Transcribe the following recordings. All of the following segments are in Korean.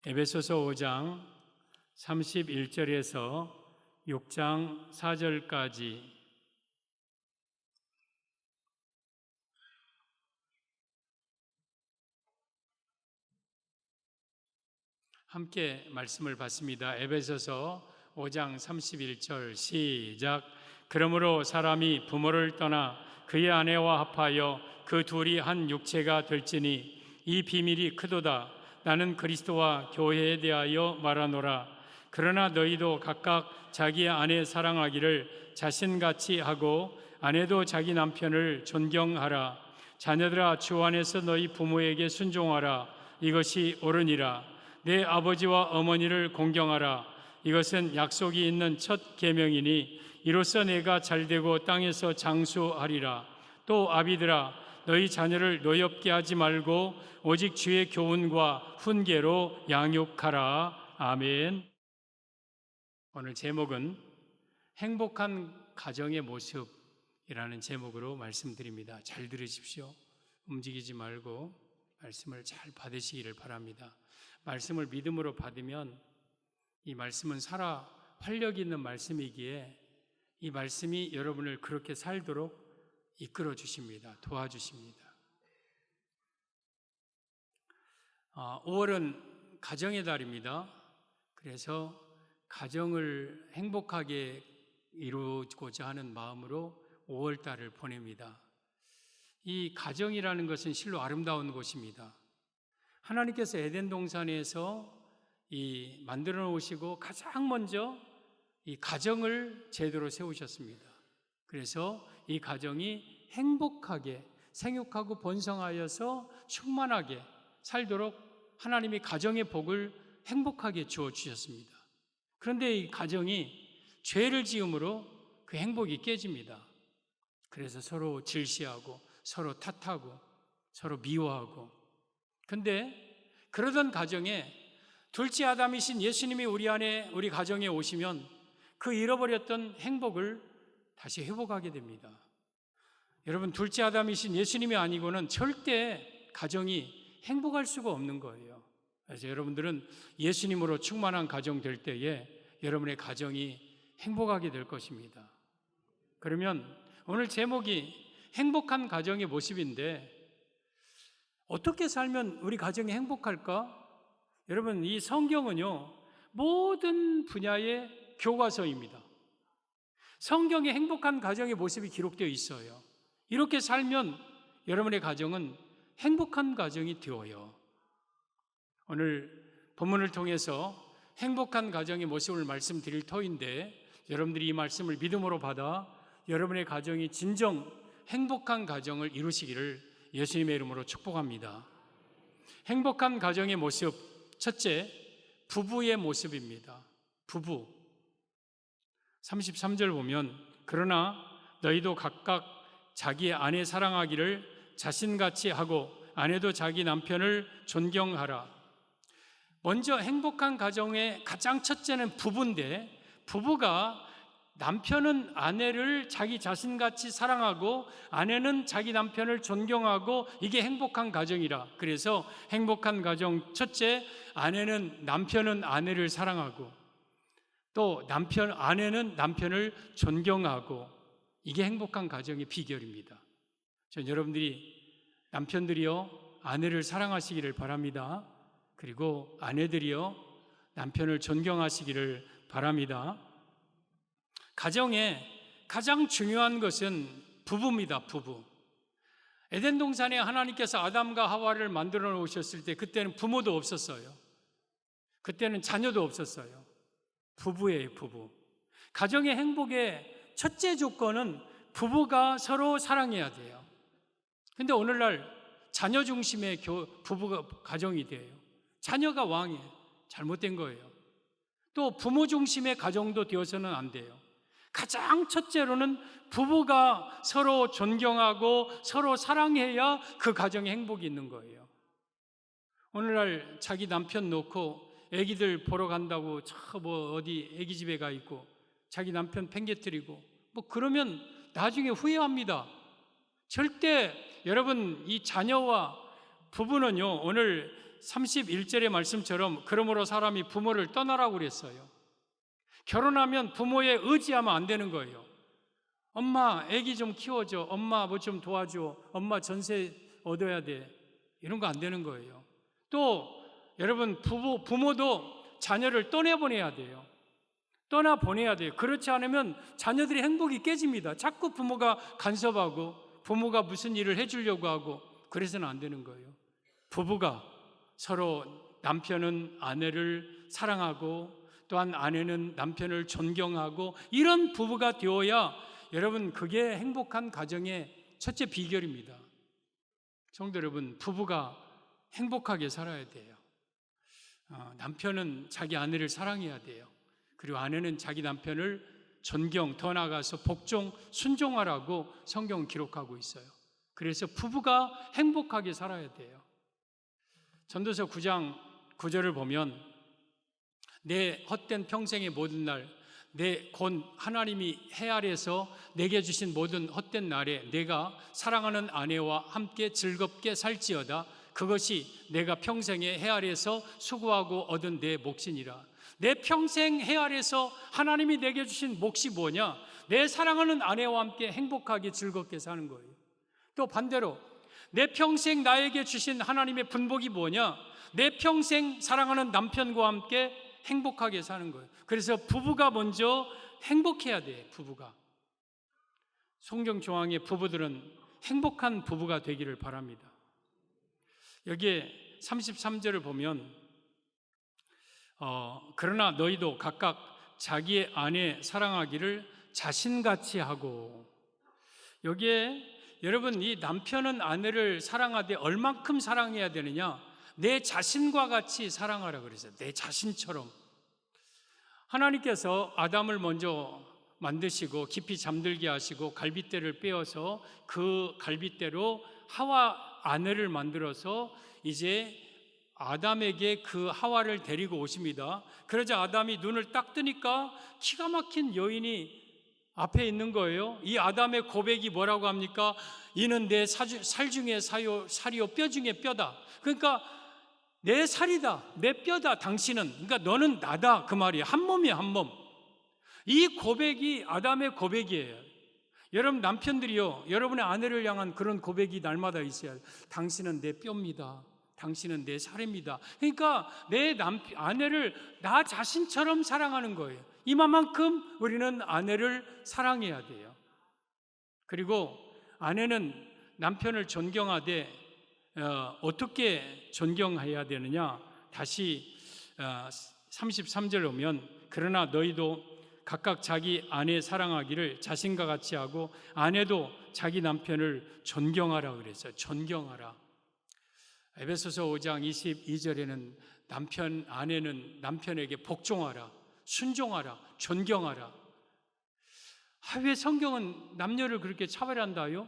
에베소서 5장 31절에서 6장 4절까지 함께 말씀을 받습니다. 에베소서 5장 31절 시작. 그러므로 사람이 부모를 떠나 그의 아내와 합하여 그 둘이 한 육체가 될지니 이 비밀이 크도다. 나는 그리스도와 교회에 대하여 말하노라. 그러나 너희도 각각 자기의 아내 사랑하기를 자신같이 하고 아내도 자기 남편을 존경하라. 자녀들아, 주 안에서 너희 부모에게 순종하라. 이것이 옳으니라. 내 아버지와 어머니를 공경하라. 이것은 약속이 있는 첫 계명이니 이로써 내가 잘되고 땅에서 장수하리라. 또 아비들아, 너희 자녀를 노엽게 하지 말고 오직 주의 교훈과 훈계로 양육하라. 아멘. 오늘 제목은 행복한 가정의 모습이라는 제목으로 말씀드립니다. 잘 들으십시오. 움직이지 말고 말씀을 잘 받으시기를 바랍니다. 말씀을 믿음으로 받으면 이 말씀은 살아 활력 있는 말씀이기에 이 말씀이 여러분을 그렇게 살도록 이끌어 주십니다. 도와주십니다. 5월은 가정의 달입니다. 그래서 가정을 행복하게 이루고자 하는 마음으로 5월 달을 보냅니다. 이 가정이라는 것은 실로 아름다운 곳입니다. 하나님께서 에덴 동산에서 만들어 놓으시고 가장 먼저 이 가정을 제대로 세우셨습니다. 그래서 이 가정이 행복하게 생육하고 번성하여서 충만하게 살도록 하나님이 가정의 복을 행복하게 주어 주셨습니다. 그런데 이 가정이 죄를 지음으로 그 행복이 깨집니다. 그래서 서로 질시하고 서로 탓하고 서로 미워하고. 근데 그러던 가정에 둘째 아담이신 예수님이 우리 안에 우리 가정에 오시면 그 잃어버렸던 행복을 다시 회복하게 됩니다. 여러분, 둘째 아담이신 예수님이 아니고는 절대 가정이 행복할 수가 없는 거예요. 그래서 여러분들은 예수님으로 충만한 가정 될 때에 여러분의 가정이 행복하게 될 것입니다. 그러면 오늘 제목이 행복한 가정의 모습인데 어떻게 살면 우리 가정이 행복할까? 여러분, 이 성경은요 모든 분야의 교과서입니다. 성경에 행복한 가정의 모습이 기록되어 있어요. 이렇게 살면 여러분의 가정은 행복한 가정이 되어요. 오늘 본문을 통해서 행복한 가정의 모습을 말씀드릴 터인데 여러분들이 이 말씀을 믿음으로 받아 여러분의 가정이 진정 행복한 가정을 이루시기를 예수님의 이름으로 축복합니다. 행복한 가정의 모습, 첫째, 부부의 모습입니다. 부부. 33절 보면 그러나 너희도 각각 자기의 아내 사랑하기를 자신같이 하고 아내도 자기 남편을 존경하라. 먼저 행복한 가정의 가장 첫째는 부부인데 부부가 남편은 아내를 자기 자신같이 사랑하고 아내는 자기 남편을 존경하고 이게 행복한 가정이라. 그래서 행복한 가정 첫째, 남편은 아내를 사랑하고 또 아내는 남편을 존경하고 이게 행복한 가정의 비결입니다. 전 여러분들이 남편들이요 아내를 사랑하시기를 바랍니다. 그리고 아내들이요 남편을 존경하시기를 바랍니다. 가정에 가장 중요한 것은 부부입니다. 부부. 에덴 동산에 하나님께서 아담과 하와를 만들어 놓으셨을 때 그때는 부모도 없었어요. 그때는 자녀도 없었어요. 부부예요, 부부. 가정의 행복의 첫째 조건은 부부가 서로 사랑해야 돼요. 근데 오늘날 자녀 중심의 부부가 가정이 돼요. 자녀가 왕이에요. 잘못된 거예요. 또 부모 중심의 가정도 되어서는 안 돼요. 가장 첫째로는 부부가 서로 존경하고 서로 사랑해야 그 가정에 행복이 있는 거예요. 오늘날 자기 남편 놓고 애기들 보러 간다고 어디 애기 집에 가 있고 자기 남편 팽개뜨리고 그러면 나중에 후회합니다. 절대 여러분 이 자녀와 부부는요 오늘 31절의 말씀처럼 그러므로 사람이 부모를 떠나라고 그랬어요. 결혼하면 부모에 의지하면 안 되는 거예요. 엄마, 애기 좀 키워줘. 엄마, 뭐 좀 도와줘. 엄마, 전세 얻어야 돼. 이런 거 안 되는 거예요. 또 여러분, 부모도 자녀를 떠내보내야 돼요. 떠나보내야 돼요. 그렇지 않으면 자녀들의 행복이 깨집니다. 자꾸 부모가 간섭하고 부모가 무슨 일을 해주려고 하고 그래서는 안 되는 거예요. 부부가 서로, 남편은 아내를 사랑하고 또한 아내는 남편을 존경하고 이런 부부가 되어야 여러분, 그게 행복한 가정의 첫째 비결입니다. 성도 여러분, 부부가 행복하게 살아야 돼요. 남편은 자기 아내를 사랑해야 돼요. 그리고 아내는 자기 남편을 존경, 더 나아가서 복종, 순종하라고 성경은 기록하고 있어요. 그래서 부부가 행복하게 살아야 돼요. 전도서 9장 9절을 보면 내 헛된 평생의 모든 날, 내 곧 하나님이 해 아래서 내게 주신 모든 헛된 날에 내가 사랑하는 아내와 함께 즐겁게 살지어다. 그것이 내가 평생에 해 아래서 수고하고 얻은 내 몫이니라. 내 평생 해 아래서 하나님이 내게 주신 몫이 뭐냐? 내 사랑하는 아내와 함께 행복하게 즐겁게 사는 거예요. 또 반대로 내 평생 나에게 주신 하나님의 분복이 뭐냐? 내 평생 사랑하는 남편과 함께 행복하게 사는 거예요. 그래서 부부가 먼저 행복해야 돼. 부부가. 성경 조항의 부부들은 행복한 부부가 되기를 바랍니다. 여기에 33절을 보면 그러나 너희도 각각 자기의 아내 사랑하기를 자신같이 하고, 여기에 여러분, 이 남편은 아내를 사랑하되 얼만큼 사랑해야 되느냐? 내 자신과 같이 사랑하라 그랬어요. 내 자신처럼. 하나님께서 아담을 먼저 만드시고 깊이 잠들게 하시고 갈빗대를 빼어서 그 갈빗대로 하와 아내를 만들어서 이제 아담에게 그 하와를 데리고 오십니다. 그러자 아담이 눈을 딱 뜨니까 기가 막힌 여인이 앞에 있는 거예요. 이 아담의 고백이 뭐라고 합니까? 이는 내 살 중에 살이요 뼈 중에 뼈다. 그러니까 내 살이다, 내 뼈다, 당신은. 그러니까 너는 나다, 그 말이에요. 한 몸이야, 한 몸. 이 고백이 아담의 고백이에요. 여러분 남편들이요, 여러분의 아내를 향한 그런 고백이 날마다 있어야 돼요. 당신은 내 뼈입니다. 당신은 내 살입니다. 그러니까 내 아내를 나 자신처럼 사랑하는 거예요. 이만큼 우리는 아내를 사랑해야 돼요. 그리고 아내는 남편을 존경하되 어떻게 존경해야 되느냐? 다시 33절 오면 그러나 너희도 각각 자기 아내 사랑하기를 자신과 같이 하고 아내도 자기 남편을 존경하라 그랬어요. 존경하라. 에베소서 5장 22절에는 아내는 남편에게 복종하라, 순종하라, 존경하라. 왜 성경은 남녀를 그렇게 차별한다요?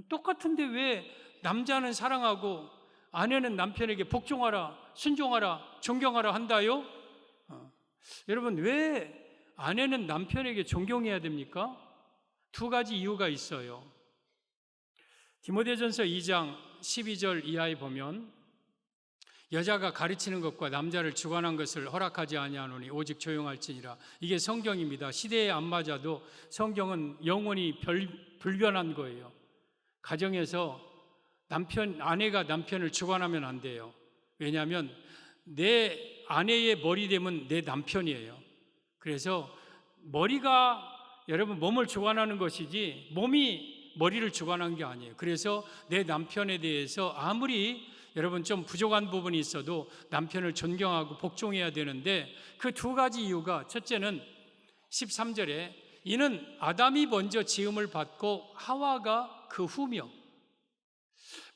똑같은데 왜 남자는 사랑하고 아내는 남편에게 복종하라, 순종하라, 존경하라 한다요? 여러분, 왜 아내는 남편에게 존경해야 됩니까? 두 가지 이유가 있어요. 디모데전서 2장 12절 이하에 보면 여자가 가르치는 것과 남자를 주관한 것을 허락하지 아니하노니 오직 조용할지니라. 이게 성경입니다. 시대에 안 맞아도 성경은 영원히 불변한 거예요. 가정에서 아내가 남편을 주관하면 안 돼요. 왜냐하면 내 아내의 머리 되면 내 남편이에요. 그래서 머리가 여러분 몸을 주관하는 것이지 몸이 머리를 주관한 게 아니에요. 그래서 내 남편에 대해서 아무리 여러분 좀 부족한 부분이 있어도 남편을 존경하고 복종해야 되는데 그 두 가지 이유가, 첫째는 13절에 이는 아담이 먼저 지음을 받고 하와가 그 후며,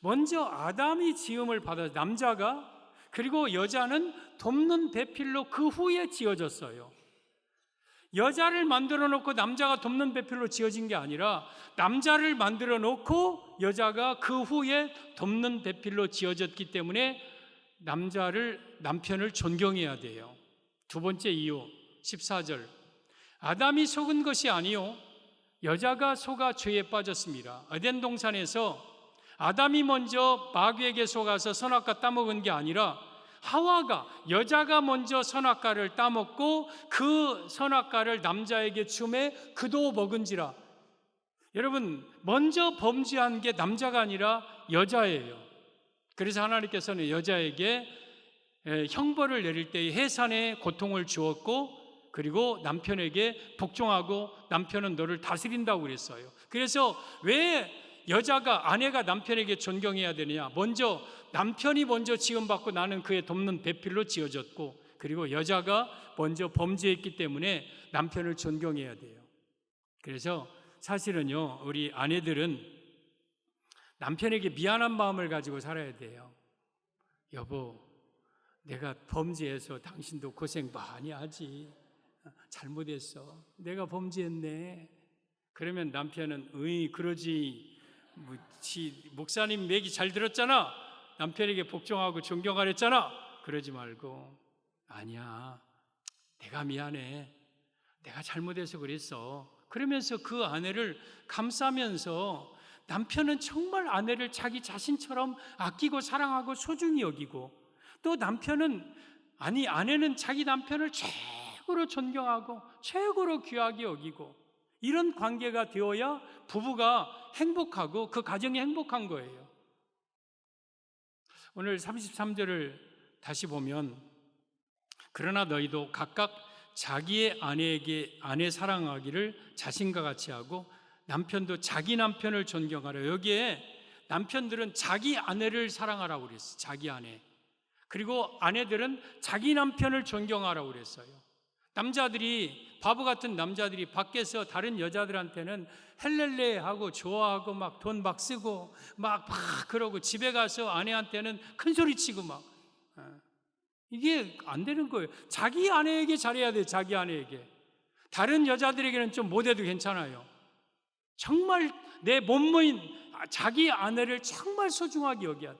먼저 아담이 지음을 받아 남자가, 그리고 여자는 돕는 배필로 그 후에 지어졌어요. 여자를 만들어 놓고 남자가 돕는 배필로 지어진 게 아니라 남자를 만들어 놓고 여자가 그 후에 돕는 배필로 지어졌기 때문에 남편을 존경해야 돼요. 두 번째 이유 14절 아담이 속은 것이 아니요 여자가 속아 죄에 빠졌습니다. 에덴 동산에서 아담이 먼저 마귀에게 속아서 선악과 따먹은 게 아니라 하와가, 여자가 먼저 선악과를 따먹고 그 선악과를 남자에게 주매 그도 먹은지라. 여러분, 먼저 범죄한 게 남자가 아니라 여자예요. 그래서 하나님께서는 여자에게 형벌을 내릴 때에 해산의 고통을 주었고, 그리고 남편에게 복종하고 남편은 너를 다스린다고 그랬어요. 그래서 왜 여자가, 아내가 남편에게 존경해야 되느냐? 남편이 먼저 지음받고 나는 그의 돕는 배필로 지어졌고, 그리고 여자가 먼저 범죄했기 때문에 남편을 존경해야 돼요. 그래서 사실은요, 우리 아내들은 남편에게 미안한 마음을 가지고 살아야 돼요. 여보, 내가 범죄해서 당신도 고생 많이 하지. 잘못했어. 내가 범죄했네. 그러면 남편은 그러지. 목사님 얘기 잘 들었잖아. 남편에게 복종하고 존경하랬잖아. 그러지 말고, 아니야, 내가 미안해. 내가 잘못해서 그랬어. 그러면서 그 아내를 감싸면서, 남편은 정말 아내를 자기 자신처럼 아끼고 사랑하고 소중히 여기고, 또 아내는 자기 남편을 최고로 존경하고 최고로 귀하게 여기고, 이런 관계가 되어야 부부가 행복하고 그 가정이 행복한 거예요. 오늘 33절을 다시 보면, 그러나 너희도 각각 자기의 아내 사랑하기를 자신과 같이 하고 남편도 자기 남편을 존경하라. 여기에 남편들은 자기 아내를 사랑하라고 그랬어요. 자기 아내. 그리고 아내들은 자기 남편을 존경하라고 그랬어요. 바보 같은 남자들이 밖에서 다른 여자들한테는 헬렐레 하고 좋아하고 막 돈 막 쓰고 막 그러고, 집에 가서 아내한테는 큰 소리 치고 막, 이게 안 되는 거예요. 자기 아내에게 잘해야 돼요. 자기 아내에게. 다른 여자들에게는 좀 못해도 괜찮아요. 정말 내 몸무인 자기 아내를 정말 소중하게 여겨야 돼.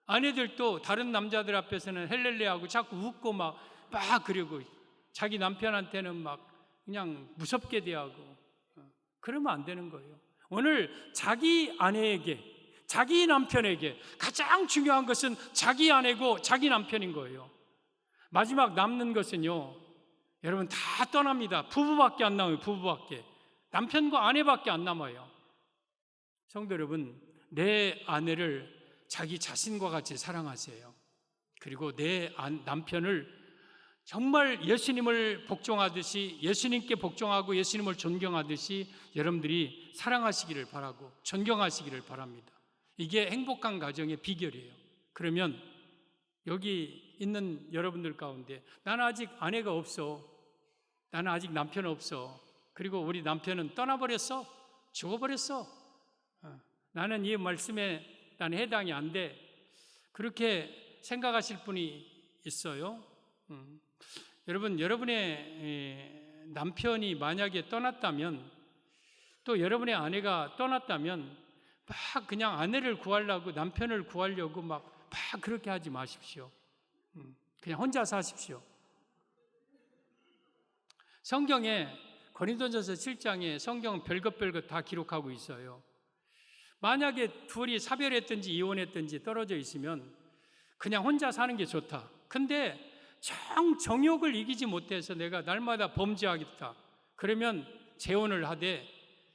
아내들도 다른 남자들 앞에서는 헬렐레하고 자꾸 웃고 막 그러고, 자기 남편한테는 막 그냥 무섭게 대하고, 그러면 안 되는 거예요. 오늘 자기 아내에게, 자기 남편에게 가장 중요한 것은 자기 아내고 자기 남편인 거예요. 마지막 남는 것은요, 여러분 다 떠납니다. 부부밖에 안 남아요. 부부밖에. 남편과 아내밖에 안 남아요. 성도 여러분, 내 아내를 자기 자신과 같이 사랑하세요. 그리고 내 남편을 정말 예수님을 복종하듯이, 예수님께 복종하고 예수님을 존경하듯이 여러분들이 사랑하시기를 바라고 존경하시기를 바랍니다. 이게 행복한 가정의 비결이에요. 그러면 여기 있는 여러분들 가운데, 나는 아직 아내가 없어, 나는 아직 남편 없어, 그리고 우리 남편은 떠나버렸어, 죽어버렸어, 나는 이 말씀에 나는 해당이 안 돼, 그렇게 생각하실 분이 있어요. 여러분, 여러분의 남편이 만약에 떠났다면, 또 여러분의 아내가 떠났다면 막 그냥 아내를 구하려고, 남편을 구하려고 막 그렇게 하지 마십시오. 그냥 혼자 사십시오. 성경에 고린도전서 7장에 성경은 별것 다 기록하고 있어요. 만약에 둘이 사별했든지 이혼했든지 떨어져 있으면 그냥 혼자 사는 게 좋다. 근데 정욕을 이기지 못해서 내가 날마다 범죄하겠다. 그러면 재혼을 하되,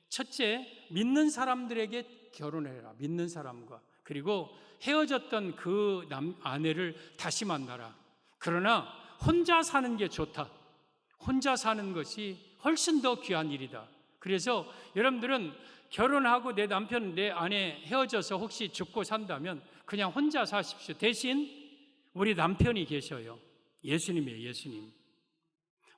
첫째, 믿는 사람들에게 결혼해라. 믿는 사람과. 그리고 헤어졌던 그 아내를 다시 만나라. 그러나 혼자 사는 게 좋다. 혼자 사는 것이 훨씬 더 귀한 일이다. 그래서 여러분들은 결혼하고 내 남편, 내 아내 헤어져서 혹시 죽고 산다면 그냥 혼자 사십시오. 대신 우리 남편이 계셔요. 예수님이에요. 예수님.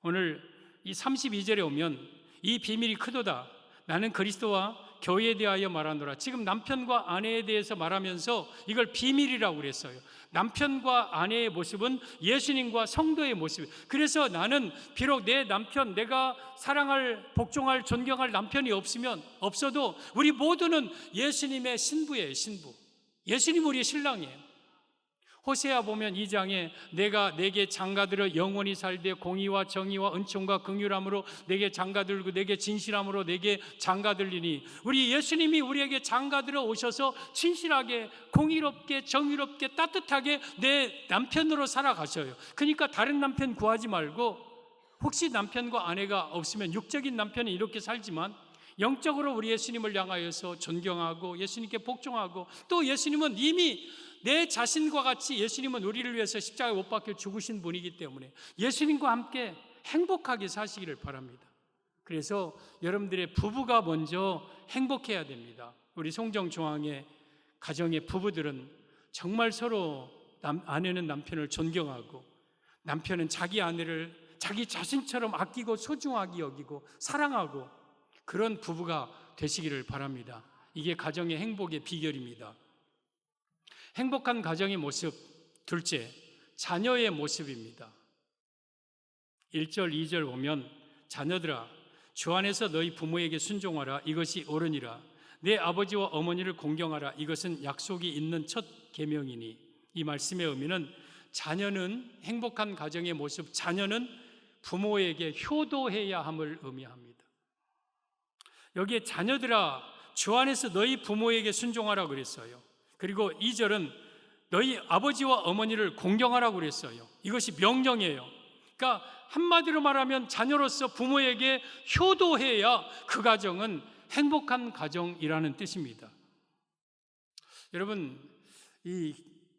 오늘 이 32절에 오면 이 비밀이 크도다. 나는 그리스도와 교회에 대하여 말하노라. 지금 남편과 아내에 대해서 말하면서 이걸 비밀이라고 그랬어요. 남편과 아내의 모습은 예수님과 성도의 모습. 그래서 나는 비록 내 남편, 내가 사랑할, 복종할, 존경할 남편이 없어도 우리 모두는 예수님의 신부예요. 신부. 예수님 우리의 신랑이에요. 호세아 보면 2장에 내가 내게 장가들어 영원히 살되 공의와 정의와 은총과 긍휼함으로 내게 장가들고 내게 진실함으로 내게 장가들리니, 우리 예수님이 우리에게 장가들어 오셔서 진실하게 공의롭게 정의롭게 따뜻하게 내 남편으로 살아가셔요. 그러니까 다른 남편 구하지 말고, 혹시 남편과 아내가 없으면 육적인 남편은 이렇게 살지만 영적으로 우리 예수님을 향하여서 존경하고 예수님께 복종하고, 또 예수님은 이미 내 자신과 같이 예수님은 우리를 위해서 십자가에 못 박혀 죽으신 분이기 때문에 예수님과 함께 행복하게 사시기를 바랍니다. 그래서 여러분들의 부부가 먼저 행복해야 됩니다. 우리 송정중앙의 가정의 부부들은 정말 서로 아내는 남편을 존경하고 남편은 자기 아내를 자기 자신처럼 아끼고 소중하게 여기고 사랑하고, 그런 부부가 되시기를 바랍니다. 이게 가정의 행복의 비결입니다. 행복한 가정의 모습, 둘째, 자녀의 모습입니다. 1절, 2절 보면 자녀들아 주 안에서 너희 부모에게 순종하라. 이것이 옳으니라. 내 아버지와 어머니를 공경하라. 이것은 약속이 있는 첫 계명이니. 이 말씀의 의미는 자녀는 행복한 가정의 모습, 자녀는 부모에게 효도해야 함을 의미합니다. 여기에 자녀들아 주 안에서 너희 부모에게 순종하라 그랬어요. 그리고 2절은 너희 아버지와 어머니를 공경하라고 그랬어요. 이것이 명령이에요. 그러니까 한마디로 말하면 자녀로서 부모에게 효도해야 그 가정은 행복한 가정이라는 뜻입니다. 여러분, 이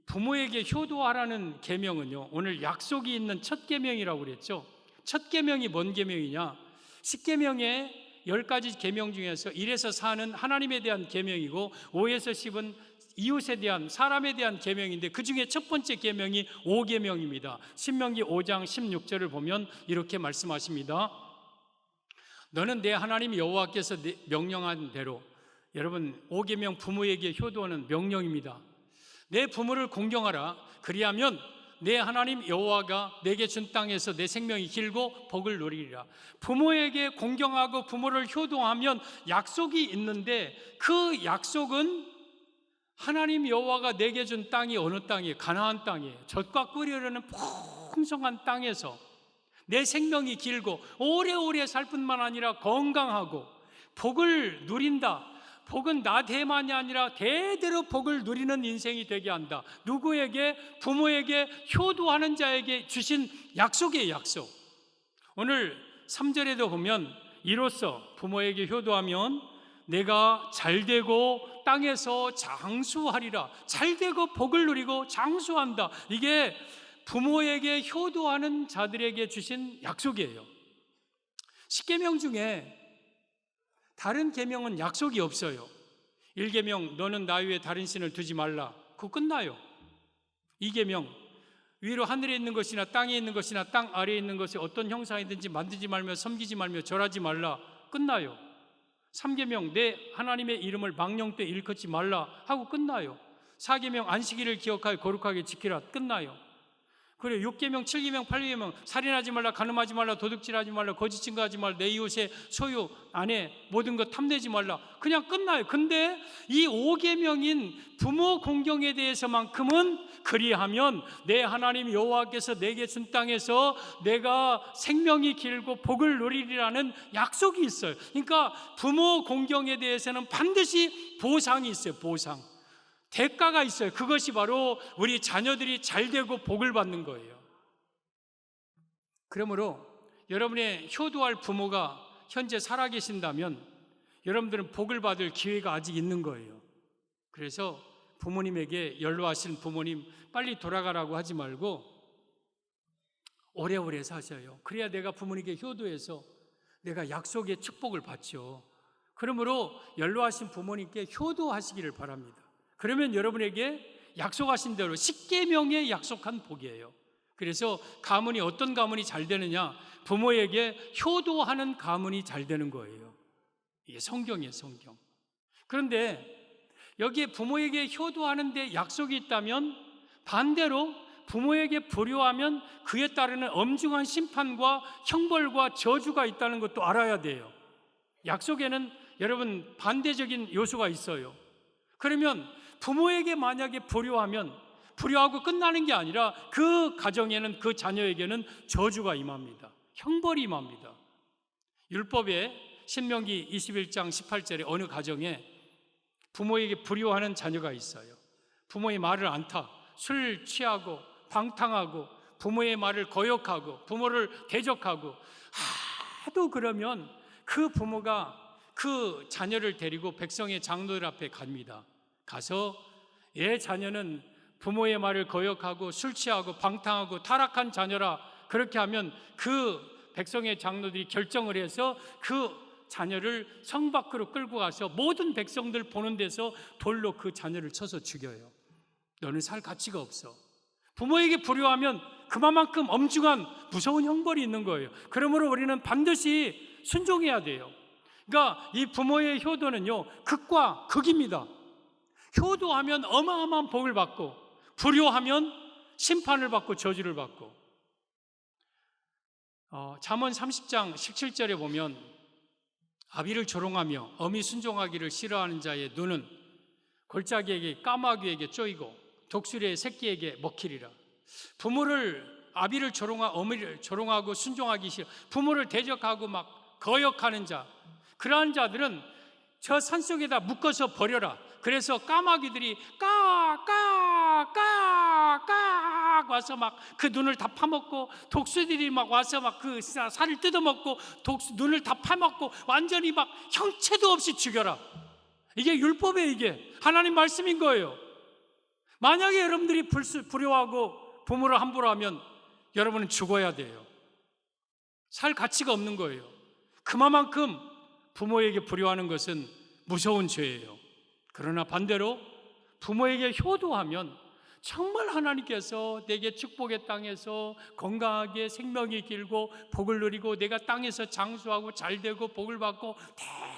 부모에게 효도하라는 계명은요, 오늘 약속이 있는 첫 계명이라고 그랬죠. 첫 계명이 뭔 계명이냐? 10계명의 10가지 계명 중에서 1에서 4는 하나님에 대한 계명이고 5에서 10은 이웃에 대한, 사람에 대한 계명인데 그 중에 첫 번째 계명이 5계명입니다. 신명기 5장 16절을 보면 이렇게 말씀하십니다. 너는 내 하나님 여호와께서 명령한 대로, 여러분 5계명 부모에게 효도하는 명령입니다. 내 부모를 공경하라. 그리하면 내 하나님 여호와가 내게 준 땅에서 내 생명이 길고 복을 누리리라. 부모에게 공경하고 부모를 효도하면 약속이 있는데, 그 약속은 하나님 여호와가 내게 준 땅이 어느 땅이에요? 가나안 땅이에요. 젖과 꿀이 흐르는 풍성한 땅에서 내 생명이 길고 오래오래 살 뿐만 아니라 건강하고 복을 누린다. 복은 나 대만이 아니라 대대로 복을 누리는 인생이 되게 한다. 누구에게? 부모에게 효도하는 자에게 주신 약속이에요, 약속. 오늘 3절에도 보면 이로써 부모에게 효도하면 내가 잘되고 땅에서 장수하리라. 잘되고 복을 누리고 장수한다. 이게 부모에게 효도하는 자들에게 주신 약속이에요. 10계명 중에 다른 계명은 약속이 없어요. 1계명 너는 나 위에 다른 신을 두지 말라. 그거 끝나요. 2계명 위로 하늘에 있는 것이나 땅에 있는 것이나 땅 아래에 있는 것이 어떤 형상이든지 만들지 말며 섬기지 말며 절하지 말라. 끝나요. 3계명 내 하나님의 이름을 망령 때 일컫지 말라 하고 끝나요. 4계명 안식일을 기억하여 거룩하게 지키라. 끝나요. 그래 6계명, 7계명, 8계명 살인하지 말라, 간음하지 말라, 도둑질하지 말라, 거짓 증거하지 말라, 내 이웃의 소유, 아내 모든 것 탐내지 말라. 그냥 끝나요. 근데 이 5계명인 부모 공경에 대해서만큼은 그리하면 내 하나님 여호와께서 내게 준 땅에서 내가 생명이 길고 복을 누리리라는 약속이 있어요. 그러니까 부모 공경에 대해서는 반드시 보상이 있어요. 보상. 대가가 있어요. 그것이 바로 우리 자녀들이 잘되고 복을 받는 거예요. 그러므로 여러분의 효도할 부모가 현재 살아계신다면 여러분들은 복을 받을 기회가 아직 있는 거예요. 그래서 부모님에게 연로하신 부모님 빨리 돌아가라고 하지 말고 오래오래 사셔요. 그래야 내가 부모님께 효도해서 내가 약속의 축복을 받죠. 그러므로 연로하신 부모님께 효도하시기를 바랍니다. 그러면 여러분에게 약속하신 대로 10계명에 약속한 복이에요. 그래서 가문이 어떤 가문이 잘 되느냐? 부모에게 효도하는 가문이 잘 되는 거예요. 이게 성경이에요, 성경. 그런데 여기에 부모에게 효도하는 데 약속이 있다면 반대로 부모에게 불효하면 그에 따르는 엄중한 심판과 형벌과 저주가 있다는 것도 알아야 돼요. 약속에는 여러분 반대적인 요소가 있어요. 그러면 부모에게 만약에 불효하면 불효하고 끝나는 게 아니라 그 가정에는, 그 자녀에게는 저주가 임합니다. 형벌이 임합니다. 율법에 신명기 21장 18절에 어느 가정에 부모에게 불효하는 자녀가 있어요. 부모의 말을 안타, 술 취하고 방탕하고 부모의 말을 거역하고 부모를 대적하고 하도 그러면 그 부모가 그 자녀를 데리고 백성의 장로들 앞에 갑니다. 가서 얘 자녀는 부모의 말을 거역하고 술 취하고 방탕하고 타락한 자녀라, 그렇게 하면 그 백성의 장로들이 결정을 해서 그 자녀를 성 밖으로 끌고 가서 모든 백성들 보는 데서 돌로 그 자녀를 쳐서 죽여요. 너는 살 가치가 없어. 부모에게 불효하면 그만큼 엄중한 무서운 형벌이 있는 거예요. 그러므로 우리는 반드시 순종해야 돼요. 그러니까 이 부모의 효도는요, 극과 극입니다. 효도하면 어마어마한 복을 받고, 불효하면 심판을 받고 저주를 받고. 잠언 30장 17절에 보면 아비를 조롱하며 어미 순종하기를 싫어하는 자의 눈은 골짜기에게 까마귀에게 쪼이고 독수리의 새끼에게 먹히리라. 부모를, 아비를 어미를 조롱하고 순종하기 싫어, 부모를 대적하고 막 거역하는 자, 그러한 자들은 저 산속에다 묶어서 버려라. 그래서 까마귀들이 까까까까 와서 막 그 눈을 다 파먹고, 독수리들이 막 와서 막 그 살을 뜯어먹고 눈을 다 파먹고 완전히 막 형체도 없이 죽여라. 이게 율법에, 이게 하나님 말씀인 거예요. 만약에 여러분들이 불효하고 부모를 함부로 하면 여러분은 죽어야 돼요. 살 가치가 없는 거예요. 그만큼 부모에게 불효하는 것은 무서운 죄예요. 그러나 반대로 부모에게 효도하면 정말 하나님께서 내게 축복의 땅에서 건강하게 생명이 길고 복을 누리고 내가 땅에서 장수하고 잘되고 복을 받고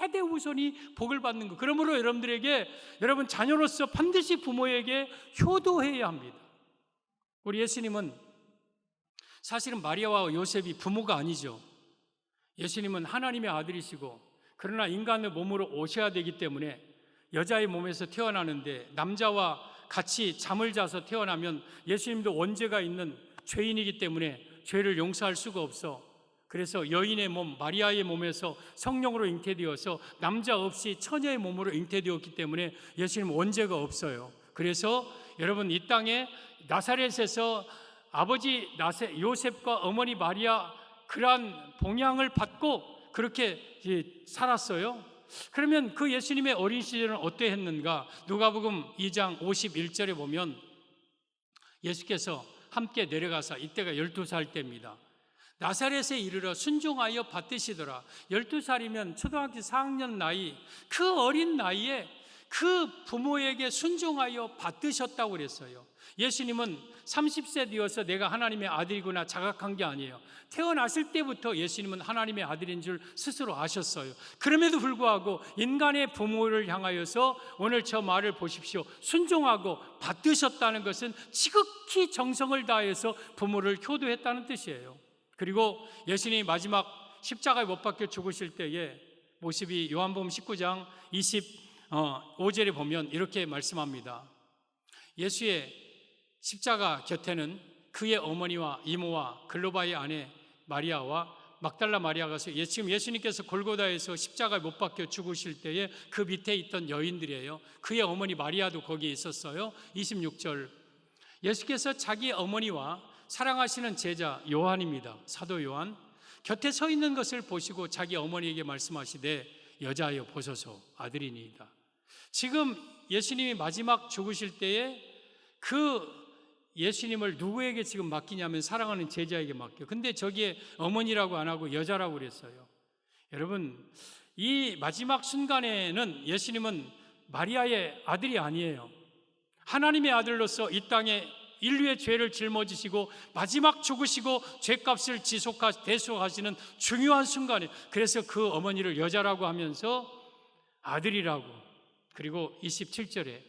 대대우선이 복을 받는 것. 그러므로 여러분들에게, 여러분 자녀로서 반드시 부모에게 효도해야 합니다. 우리 예수님은 사실은 마리아와 요셉이 부모가 아니죠. 예수님은 하나님의 아들이시고, 그러나 인간의 몸으로 오셔야 되기 때문에 여자의 몸에서 태어나는데 남자와 같이 잠을 자서 태어나면 예수님도 원죄가 있는 죄인이기 때문에 죄를 용서할 수가 없어. 그래서 여인의 몸, 마리아의 몸에서 성령으로 잉태되어서 남자 없이 처녀의 몸으로 잉태되었기 때문에 예수님은 원죄가 없어요. 그래서 여러분, 이 땅에 나사렛에서 아버지 요셉과 어머니 마리아 그러한 봉양을 받고 그렇게 살았어요. 그러면 그 예수님의 어린 시절은 어떠했는가? 누가복음 2장 51절에 보면 예수께서 함께 내려가서, 이때가 12살 때입니다. 나사렛에 이르러 순종하여 받드시더라. 12살이면 초등학교 4학년 나이, 그 어린 나이에 그 부모에게 순종하여 받드셨다고 그랬어요. 예수님은 30세 되어서 내가 하나님의 아들이구나 자각한 게 아니에요. 태어났을 때부터 예수님은 하나님의 아들인 줄 스스로 아셨어요. 그럼에도 불구하고 인간의 부모를 향하여서 오늘 저 말을 보십시오. 순종하고 받드셨다는 것은 지극히 정성을 다해서 부모를 효도했다는 뜻이에요. 그리고 예수님이 마지막 십자가에 못 박혀 죽으실 때의 모습이 요한복음 19장 25절에 보면 이렇게 말씀합니다. 예수의 십자가 곁에는 그의 어머니와 이모와 글로바의 아내 마리아와 막달라 마리아가 지금 예수님께서 골고다에서 십자가에 못 박혀 죽으실 때에 그 밑에 있던 여인들이에요. 그의 어머니 마리아도 거기에 있었어요. 26절, 예수께서 자기 어머니와 사랑하시는 제자 요한입니다. 사도 요한 곁에 서 있는 것을 보시고 자기 어머니에게 말씀하시되 여자여 보소서 아들이니이다. 지금 예수님이 마지막 죽으실 때에 그 예수님을 누구에게 지금 맡기냐면 사랑하는 제자에게 맡겨. 근데 저기에 어머니라고 안 하고 여자라고 그랬어요. 여러분, 이 마지막 순간에는 예수님은 마리아의 아들이 아니에요. 하나님의 아들로서 이 땅에 인류의 죄를 짊어지시고 마지막 죽으시고 죄값을 대속하시는 중요한 순간에, 그래서 그 어머니를 여자라고 하면서 아들이라고. 그리고 27절에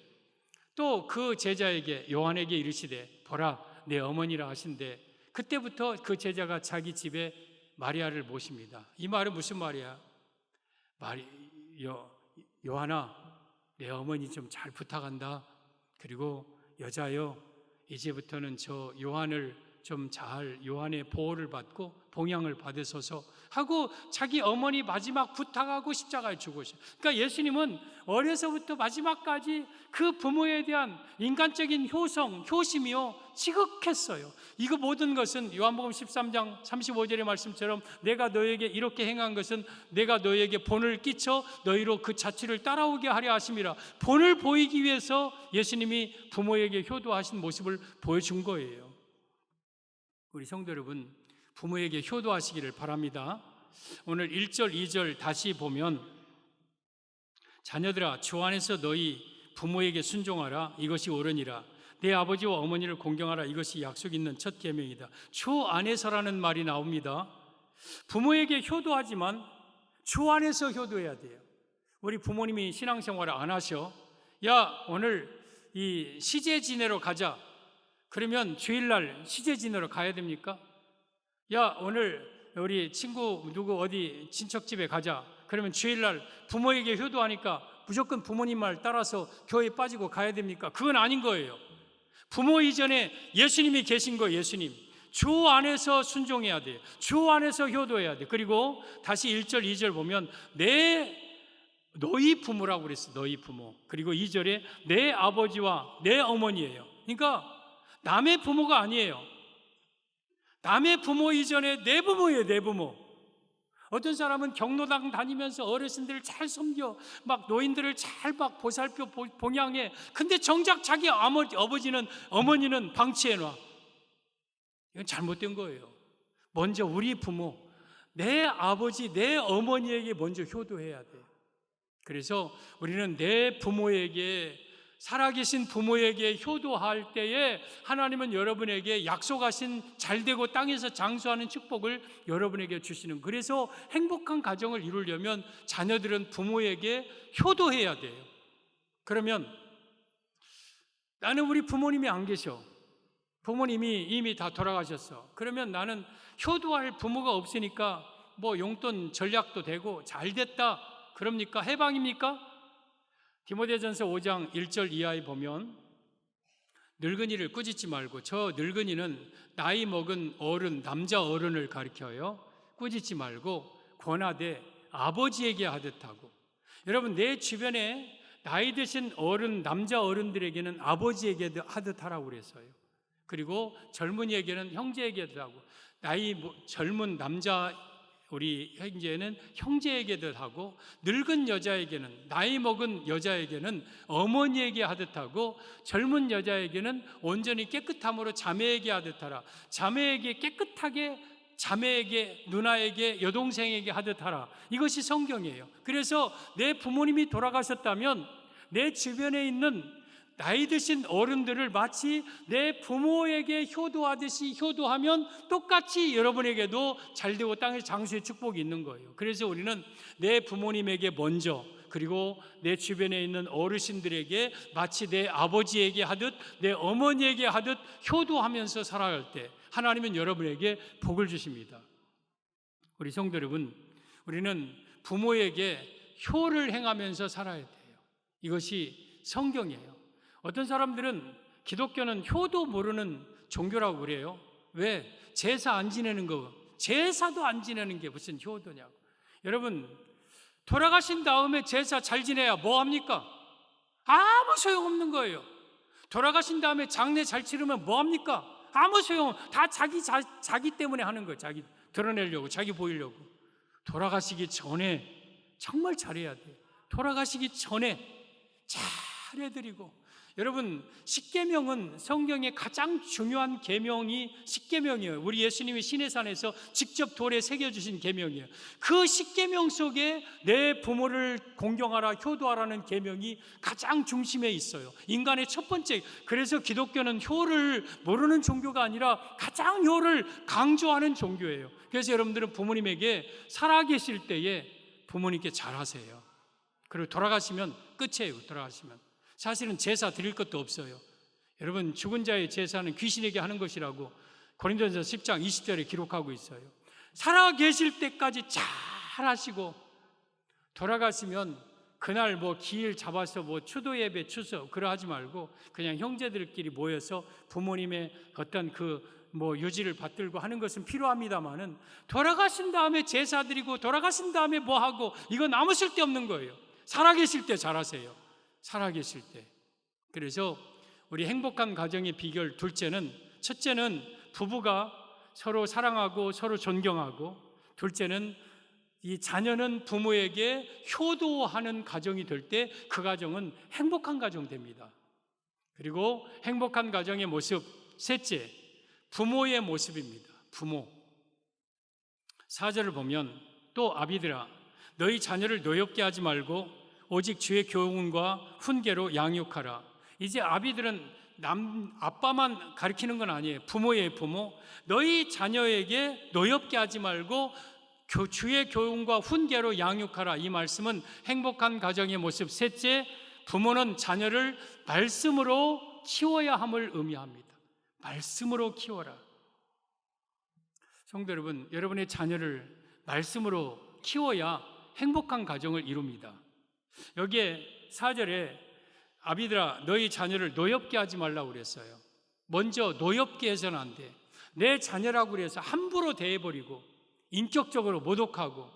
또 그 제자에게 요한에게 이르시되 보라 내 어머니라 하신대, 그때부터 그 제자가 자기 집에 마리아를 모십니다. 이 말은 무슨 말이야? 요한아 내 어머니 좀 잘 부탁한다. 그리고 여자여 이제부터는 저 요한을 좀 잘 요한의 보호를 받고 봉양을 받으소서 하고 자기 어머니 마지막 부탁하고 십자가에 죽으셔. 그러니까 예수님은 어려서부터 마지막까지 그 부모에 대한 인간적인 효심이요 지극했어요. 이거 모든 것은 요한복음 13장 35절의 말씀처럼 내가 너에게 이렇게 행한 것은 내가 너에게 본을 끼쳐 너희로 그 자취를 따라오게 하려 하심이라. 본을 보이기 위해서 예수님이 부모에게 효도하신 모습을 보여준 거예요. 우리 성도 여러분, 부모에게 효도하시기를 바랍니다. 오늘 1절, 2절 다시 보면 자녀들아 주 안에서 너희 부모에게 순종하라. 이것이 옳으니라. 내 아버지와 어머니를 공경하라. 이것이 약속 있는 첫 계명이다. 주 안에서라는 말이 나옵니다. 부모에게 효도하지만 주 안에서 효도해야 돼요. 우리 부모님이 신앙생활을 안 하셔. 야, 오늘 이 시제 지내러 가자. 그러면 주일날 시제 지내러 가야 됩니까? 야, 오늘 우리 친구 누구 어디 친척집에 가자. 그러면 주일날 부모에게 효도하니까 무조건 부모님 말 따라서 교회에 빠지고 가야 됩니까? 그건 아닌 거예요. 부모 이전에 예수님이 계신 거예요. 예수님. 주 안에서 순종해야 돼요. 주 안에서 효도해야 돼요. 그리고 다시 1절, 2절 보면 너희 부모라고 그랬어요. 너희 부모. 그리고 2절에 내 아버지와 내 어머니예요. 그러니까 남의 부모가 아니에요. 남의 부모 이전에 내 부모예요. 내 부모. 어떤 사람은 경로당 다니면서 어르신들을 잘 섬겨 막 노인들을 잘 막 보살펴 봉양해. 근데 정작 자기 아버지는 어머니는 방치해놔. 이건 잘못된 거예요. 먼저 우리 부모, 내 아버지, 내 어머니에게 먼저 효도해야 돼요. 그래서 우리는 내 부모에게, 살아계신 부모에게 효도할 때에 하나님은 여러분에게 약속하신 잘되고 땅에서 장수하는 축복을 여러분에게 주시는, 그래서 행복한 가정을 이루려면 자녀들은 부모에게 효도해야 돼요. 그러면 나는 우리 부모님이 안 계셔. 부모님이 이미 다 돌아가셨어. 그러면 나는 효도할 부모가 없으니까 뭐 용돈 전략도 되고 잘 됐다. 그럽니까? 해방입니까? 디모데전서 5장 1절 이하에 보면 늙은이를 꾸짖지 말고, 저 늙은이는 나이 먹은 어른, 남자 어른을 가리켜요. 꾸짖지 말고 권하되 아버지에게 하듯 하고. 여러분, 내 주변에 나이 드신 어른, 남자 어른들에게는 아버지에게 하듯 하라고 그랬어요. 그리고 젊은이에게는 형제에게 하듯 하고, 젊은 남자 우리 형제는 형제에게도 하고, 늙은 여자에게는, 나이 먹은 여자에게는 어머니에게 하듯 하고, 젊은 여자에게는 온전히 깨끗함으로 자매에게 하듯 하라. 자매에게 깨끗하게, 자매에게, 누나에게, 여동생에게 하듯 하라. 이것이 성경이에요. 그래서 내 부모님이 돌아가셨다면 내 주변에 있는 나이 드신 어른들을 마치 내 부모에게 효도하듯이 효도하면 똑같이 여러분에게도 잘되고 땅의 장수의 축복이 있는 거예요. 그래서 우리는 내 부모님에게 먼저, 그리고 내 주변에 있는 어르신들에게 마치 내 아버지에게 하듯, 내 어머니에게 하듯 효도하면서 살아갈 때 하나님은 여러분에게 복을 주십니다. 우리 성도 여러분, 우리는 부모에게 효를 행하면서 살아야 돼요. 이것이 성경이에요. 어떤 사람들은 기독교는 효도 모르는 종교라고 그래요. 왜? 제사 안 지내는 거, 제사도 안 지내는 게 무슨 효도냐고. 여러분, 돌아가신 다음에 제사 잘 지내야 뭐 합니까? 아무 소용없는 거예요. 돌아가신 다음에 장례 잘 치르면 뭐 합니까? 아무 소용, 다 자기 때문에 하는 거예요. 자기 드러내려고, 자기 보이려고. 돌아가시기 전에 정말 잘해야 돼요. 돌아가시기 전에 잘 해드리고. 여러분, 십계명은 성경의 가장 중요한 계명이 십계명이에요. 우리 예수님이 시내산에서 직접 돌에 새겨주신 계명이에요. 그 십계명 속에 내 부모를 공경하라, 효도하라는 계명이 가장 중심에 있어요. 인간의 첫 번째. 그래서 기독교는 효를 모르는 종교가 아니라 가장 효를 강조하는 종교예요. 그래서 여러분들은 부모님에게 살아계실 때에 부모님께 잘하세요. 그리고 돌아가시면 끝이에요. 돌아가시면 사실은 제사 드릴 것도 없어요. 여러분, 죽은 자의 제사는 귀신에게 하는 것이라고 고린도전서 10장 20절에 기록하고 있어요. 살아 계실 때까지 잘 하시고 돌아가시면 그날 뭐 기일 잡아서 뭐 추도 예배 추서 그러하지 말고 그냥 형제들끼리 모여서 부모님의 어떤 그 뭐 유지를 받들고 하는 것은 필요합니다만은 돌아가신 다음에 제사 드리고 돌아가신 다음에 뭐 하고 이거 아무 쓸데없는 거예요. 살아계실 때 잘하세요. 살아계실 때. 그래서 우리 행복한 가정의 비결 둘째는, 첫째는 부부가 서로 사랑하고 서로 존경하고, 둘째는 이 자녀는 부모에게 효도하는 가정이 될 때 그 가정은 행복한 가정 됩니다. 그리고 행복한 가정의 모습 셋째, 부모의 모습입니다. 부모. 4절을 보면 또 아비들아 너희 자녀를 노엽게 하지 말고 오직 주의 교훈과 훈계로 양육하라. 이제 아비들은 아빠만 가르치는 건 아니에요. 부모예요, 부모. 너희 자녀에게 노엽게 하지 말고 주의 교훈과 훈계로 양육하라. 이 말씀은 행복한 가정의 모습 셋째, 부모는 자녀를 말씀으로 키워야 함을 의미합니다. 말씀으로 키워라. 성도 여러분, 여러분의 자녀를 말씀으로 키워야 행복한 가정을 이룹니다. 여기에 4절에 아비들아 너희 자녀를 노엽게 하지 말라고 그랬어요. 먼저 노엽게 해서는 안 돼. 내 자녀라고 그래서 함부로 대해버리고 인격적으로 모독하고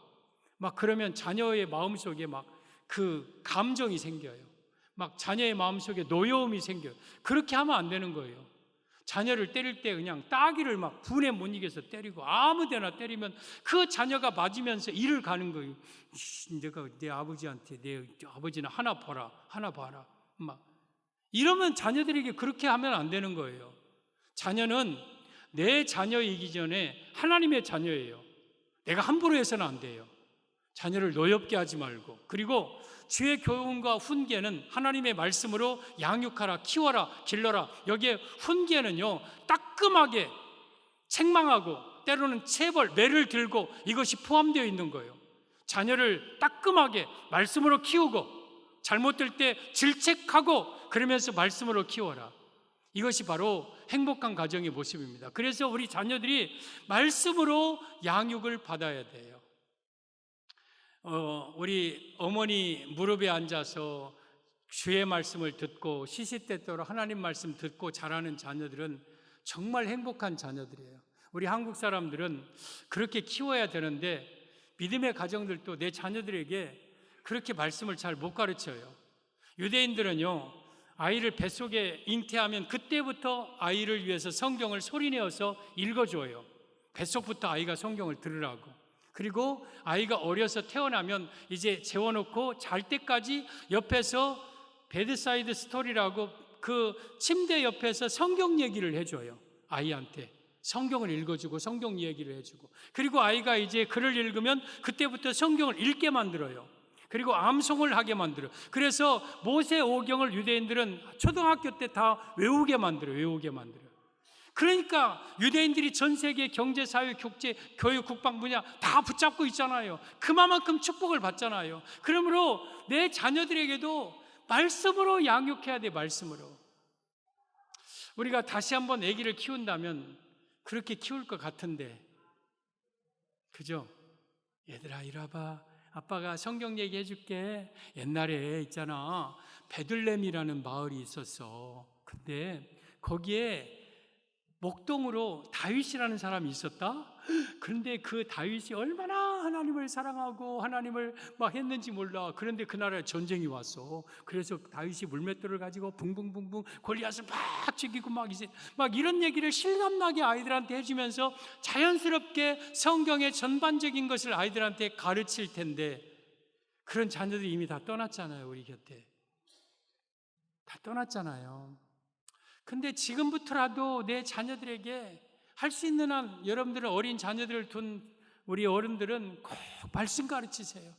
막 그러면 자녀의 마음속에 막 그 감정이 생겨요. 막 자녀의 마음속에 노여움이 생겨요. 그렇게 하면 안 되는 거예요. 자녀를 때릴 때 그냥 따귀를 막 분에 못 이겨서 때리고 아무 데나 때리면 그 자녀가 맞으면서 일을 가는 거예요. 내가 내 아버지한테 내 아버지는 하나 봐라 막 이러면 자녀들에게 그렇게 하면 안 되는 거예요. 자녀는 내 자녀이기 전에 하나님의 자녀예요. 내가 함부로 해서는 안 돼요. 자녀를 노엽게 하지 말고, 그리고 주의 교훈과 훈계는 하나님의 말씀으로 양육하라, 키워라, 길러라. 여기에 훈계는요 따끔하게 책망하고 때로는 체벌, 매를 들고 이것이 포함되어 있는 거예요. 자녀를 따끔하게 말씀으로 키우고 잘못될 때 질책하고 그러면서 말씀으로 키워라. 이것이 바로 행복한 가정의 모습입니다. 그래서 우리 자녀들이 말씀으로 양육을 받아야 돼요. 우리 어머니 무릎에 앉아서 주의 말씀을 듣고 시시때때로 하나님 말씀 듣고 자라는 자녀들은 정말 행복한 자녀들이에요. 우리 한국 사람들은 그렇게 키워야 되는데 믿음의 가정들도 내 자녀들에게 그렇게 말씀을 잘 못 가르쳐요. 유대인들은요 아이를 뱃속에 잉태하면 그때부터 아이를 위해서 성경을 소리내어서 읽어줘요. 뱃속부터 아이가 성경을 들으라고. 그리고 아이가 어려서 태어나면 이제 재워놓고 잘 때까지 옆에서 베드사이드 스토리라고 그 침대 옆에서 성경 얘기를 해줘요. 아이한테 성경을 읽어주고 성경 얘기를 해주고, 그리고 아이가 이제 글을 읽으면 그때부터 성경을 읽게 만들어요. 그리고 암송을 하게 만들어요. 그래서 모세 오경을 유대인들은 초등학교 때 다 외우게 만들어요. 그러니까 유대인들이 전 세계 경제, 사회, 국제, 교육, 국방 분야 다 붙잡고 있잖아요. 그만큼 축복을 받잖아요. 그러므로 내 자녀들에게도 말씀으로 양육해야 돼. 말씀으로. 우리가 다시 한번 아기를 키운다면 그렇게 키울 것 같은데, 그죠? 얘들아 이리 와봐, 아빠가 성경 얘기해 줄게. 옛날에 있잖아 베들렘이라는 마을이 있었어. 근데 거기에 목동으로 다윗이라는 사람이 있었다. 그런데 그 다윗이 얼마나 하나님을 사랑하고 하나님을 막 했는지 몰라. 그런데 그 나라에 전쟁이 왔어. 그래서 다윗이 물맷돌을 가지고 붕붕붕붕 골리앗을 막 죽이고 막 이런 얘기를 실감나게 아이들한테 해주면서 자연스럽게 성경의 전반적인 것을 아이들한테 가르칠 텐데, 그런 자녀들이 이미 다 떠났잖아요. 우리 곁에 다 떠났잖아요. 근데 지금부터라도 내 자녀들에게 할 수 있는 한, 여러분들은 어린 자녀들을 둔 우리 어른들은 꼭 말씀 가르치세요.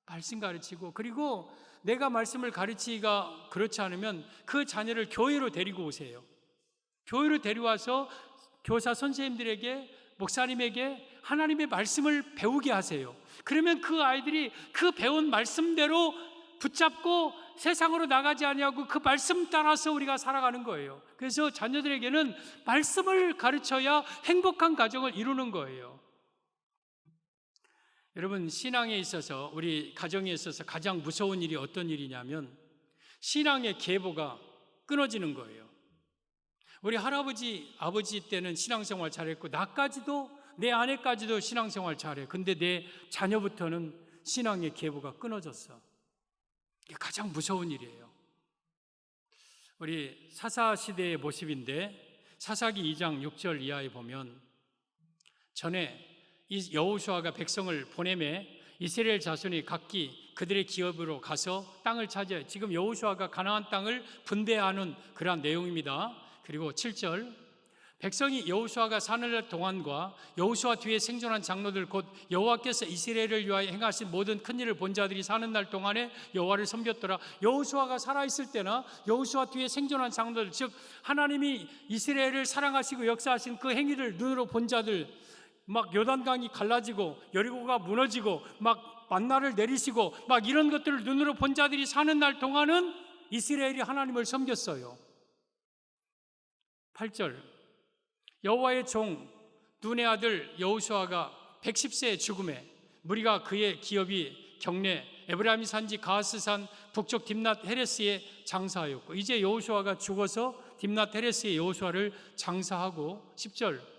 말씀 가르치고, 그리고 내가 말씀을 가르치기가 그렇지 않으면 그 자녀를 교회로 데리고 오세요. 교회로 데려와서 교사 선생님들에게, 목사님에게 하나님의 말씀을 배우게 하세요. 그러면 그 아이들이 그 배운 말씀대로 붙잡고 세상으로 나가지 아니하고 그 말씀 따라서 우리가 살아가는 거예요. 그래서 자녀들에게는 말씀을 가르쳐야 행복한 가정을 이루는 거예요. 여러분, 신앙에 있어서, 우리 가정에 있어서 가장 무서운 일이 어떤 일이냐면 신앙의 계보가 끊어지는 거예요. 우리 할아버지, 아버지 때는 신앙생활 잘했고 나까지도, 내 아내까지도 신앙생활 잘해. 근데 내 자녀부터는 신앙의 계보가 끊어졌어. 이게 가장 무서운 일이에요. 우리 사사시대의 모습인데 사사기 2장 6절 이하에 보면, 전에 이 여호수아가 백성을 보내매 이스라엘 자손이 각기 그들의 기업으로 가서 땅을 차지해요. 지금 여호수아가 가나안 땅을 분배하는 그러한 내용입니다. 그리고 7절, 백성이 여호수아가 사는 동안과 여호수아 뒤에 생존한 장로들 곧 여호와께서 이스라엘을 위하여 행하신 모든 큰 일을 본 자들이 사는 날 동안에 여호와를 섬겼더라. 여호수아가 살아있을 때나 여호수아 뒤에 생존한 장로들, 즉 하나님이 이스라엘을 사랑하시고 역사하신 그 행위를 눈으로 본 자들, 막 요단강이 갈라지고 여리고가 무너지고 막 만나를 내리시고 막 이런 것들을 눈으로 본 자들이 사는 날 동안은 이스라엘이 하나님을 섬겼어요. 8절, 여호와의 종 눈의 아들 여호수아가 110세의 죽음에 무리가 그의 기업이 경내 에브라임 산지 가하스산 북쪽 딥낫 헤레스에 장사하였고, 이제 여호수아가 죽어서 딥낫 헤레스에 여호수아를 장사하고, 10절,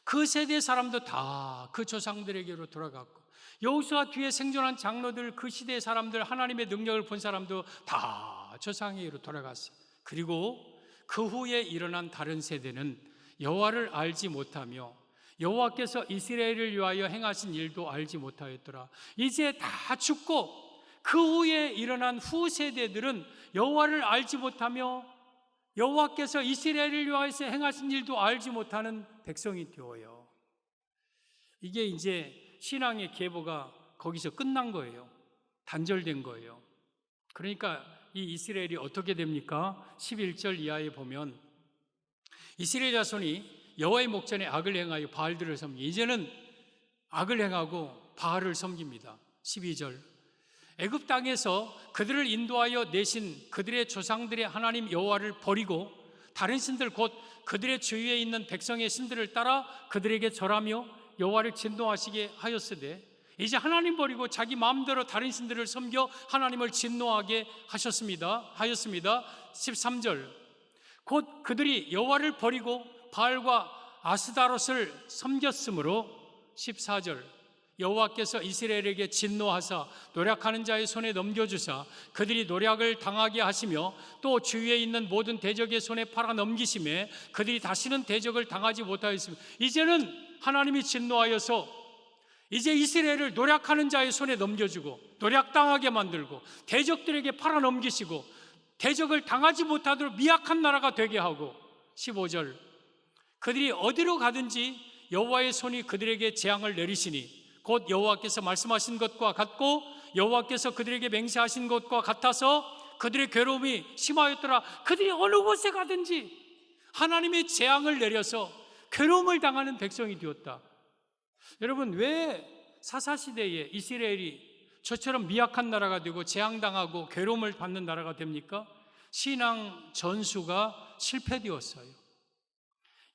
그 세대 사람도 다 그 조상들에게로 돌아갔고, 여호수아 뒤에 생존한 장로들, 그 시대의 사람들, 하나님의 능력을 본 사람도 다 조상에게로 돌아갔어요. 그리고 그 후에 일어난 다른 세대는 여호와를 알지 못하며 여호와께서 이스라엘을 위하여 행하신 일도 알지 못하였더라. 이제 다 죽고 그 후에 일어난 후 세대들은 여호와를 알지 못하며 여호와께서 이스라엘을 위하여서 행하신 일도 알지 못하는 백성이 되어요. 이게 이제 신앙의 계보가 거기서 끝난 거예요. 단절된 거예요. 그러니까 이 이스라엘이 어떻게 됩니까? 11절 이하에 보면 이스라엘 자손이 여호와의 목전에 악을 행하여 바알들을 섬기, 이제는 악을 행하고 바알을 섬깁니다. 12절, 애굽 땅에서 그들을 인도하여 내신 그들의 조상들의 하나님 여호와를 버리고 다른 신들 곧 그들의 주위에 있는 백성의 신들을 따라 그들에게 절하며 여호와를 진노하시게 하였으되, 이제 하나님 버리고 자기 마음대로 다른 신들을 섬겨 하나님을 진노하게 하였습니다. 13절, 곧 그들이 여호와를 버리고 바알과 아스다롯을 섬겼으므로, 14절, 여호와께서 이스라엘에게 진노하사 노략하는 자의 손에 넘겨주사 그들이 노략을 당하게 하시며 또 주위에 있는 모든 대적의 손에 팔아 넘기심에 그들이 다시는 대적을 당하지 못하였습니다. 이제는 하나님이 진노하여서 이제 이스라엘을 노략하는 자의 손에 넘겨주고 노략당하게 만들고 대적들에게 팔아 넘기시고 대적을 당하지 못하도록 미약한 나라가 되게 하고, 15절, 그들이 어디로 가든지 여호와의 손이 그들에게 재앙을 내리시니 곧 여호와께서 말씀하신 것과 같고 여호와께서 그들에게 맹세하신 것과 같아서 그들의 괴로움이 심하였더라. 그들이 어느 곳에 가든지 하나님의 재앙을 내려서 괴로움을 당하는 백성이 되었다. 여러분, 왜 사사시대에 이스라엘이 저처럼 미약한 나라가 되고 재앙당하고 괴로움을 받는 나라가 됩니까? 신앙 전수가 실패되었어요.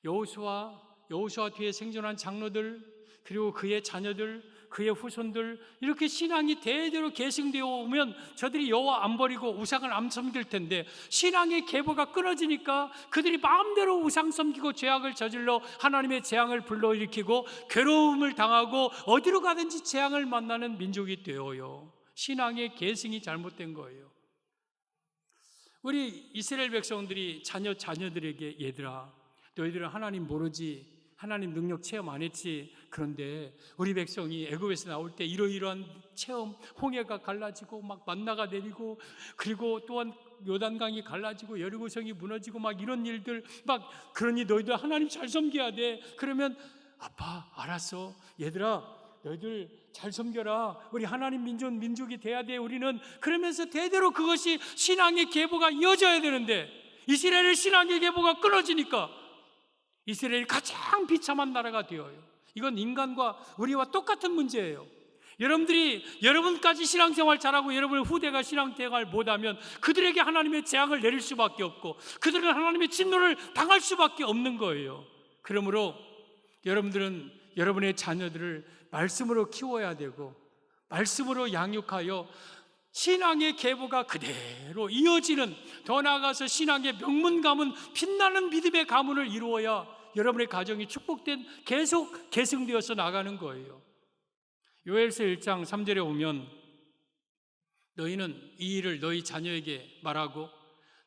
여호수아 뒤에 생존한 장로들, 그리고 그의 자녀들, 그의 후손들, 이렇게 신앙이 대대로 계승되어 오면 저들이 여호와 안 버리고 우상을 안 섬길 텐데, 신앙의 계보가 끊어지니까 그들이 마음대로 우상 섬기고 죄악을 저질러 하나님의 재앙을 불러일으키고 괴로움을 당하고 어디로 가든지 재앙을 만나는 민족이 되어요. 신앙의 계승이 잘못된 거예요. 우리 이스라엘 백성들이 자녀들에게, 얘들아, 너희들은 하나님 모르지, 하나님 능력 체험 안 했지. 그런데 우리 백성이 애굽에서 나올 때 이러이러한 체험, 홍해가 갈라지고 막 만나가 내리고, 그리고 또한 요단강이 갈라지고 여리고성이 무너지고 막 이런 일들, 막 그러니 너희들 하나님 잘 섬겨야 돼. 그러면 아빠 알았어, 얘들아 너희들 잘 섬겨라, 우리 하나님 민족이 돼야 돼 우리는. 그러면서 대대로 그것이 신앙의 계보가 이어져야 되는데 이스라엘의 신앙의 계보가 끊어지니까 이스라엘이 가장 비참한 나라가 되어요. 이건 인간과 우리와 똑같은 문제예요. 여러분까지 신앙생활 잘하고 여러분의 후대가 신앙생활 못하면 그들에게 하나님의 재앙을 내릴 수밖에 없고 그들은 하나님의 진노를 당할 수밖에 없는 거예요. 그러므로 여러분들은 여러분의 자녀들을 말씀으로 키워야 되고 말씀으로 양육하여 신앙의 계보가 그대로 이어지는, 더 나아가서 신앙의 명문 가문, 빛나는 믿음의 가문을 이루어야 여러분의 가정이 축복된, 계속 계승되어서 나가는 거예요. 요엘서 1장 3절에 오면 너희는 이 일을 너희 자녀에게 말하고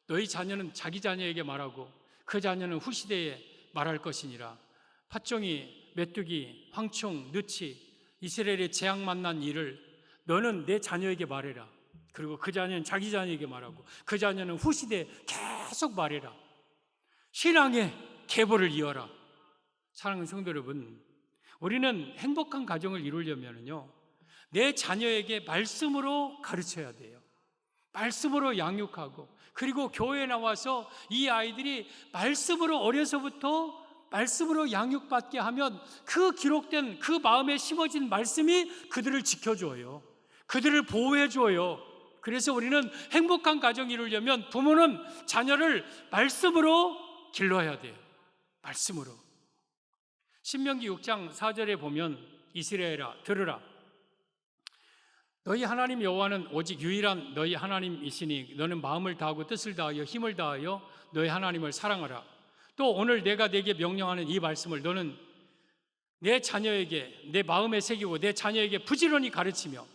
너희 자녀는 자기 자녀에게 말하고 그 자녀는 후시대에 말할 것이니라. 팥종이, 메뚜기, 황충, 느치, 이스라엘의 재앙 만난 일을 너는 내 자녀에게 말해라. 그리고 그 자녀는 자기 자녀에게 말하고 그 자녀는 후시대에 계속 말해라. 신앙의 계보를 이어라. 사랑하는 성도 여러분, 우리는 행복한 가정을 이루려면요, 내 자녀에게 말씀으로 가르쳐야 돼요. 말씀으로 양육하고, 그리고 교회에 나와서 이 아이들이 말씀으로 어려서부터 말씀으로 양육받게 하면 그 기록된, 그 마음에 심어진 말씀이 그들을 지켜줘요. 그들을 보호해줘요. 그래서 우리는 행복한 가정을 이루려면 부모는 자녀를 말씀으로 길러야 돼요. 말씀으로. 신명기 6장 4절에 보면 이스라엘아 들으라. 너희 하나님 여호와는 오직 유일한 너희 하나님이시니 너는 마음을 다하고 뜻을 다하여 힘을 다하여 너희 하나님을 사랑하라. 또 오늘 내가 네게 명령하는 이 말씀을 너는 내 자녀에게 내 마음에 새기고 내 자녀에게 부지런히 가르치며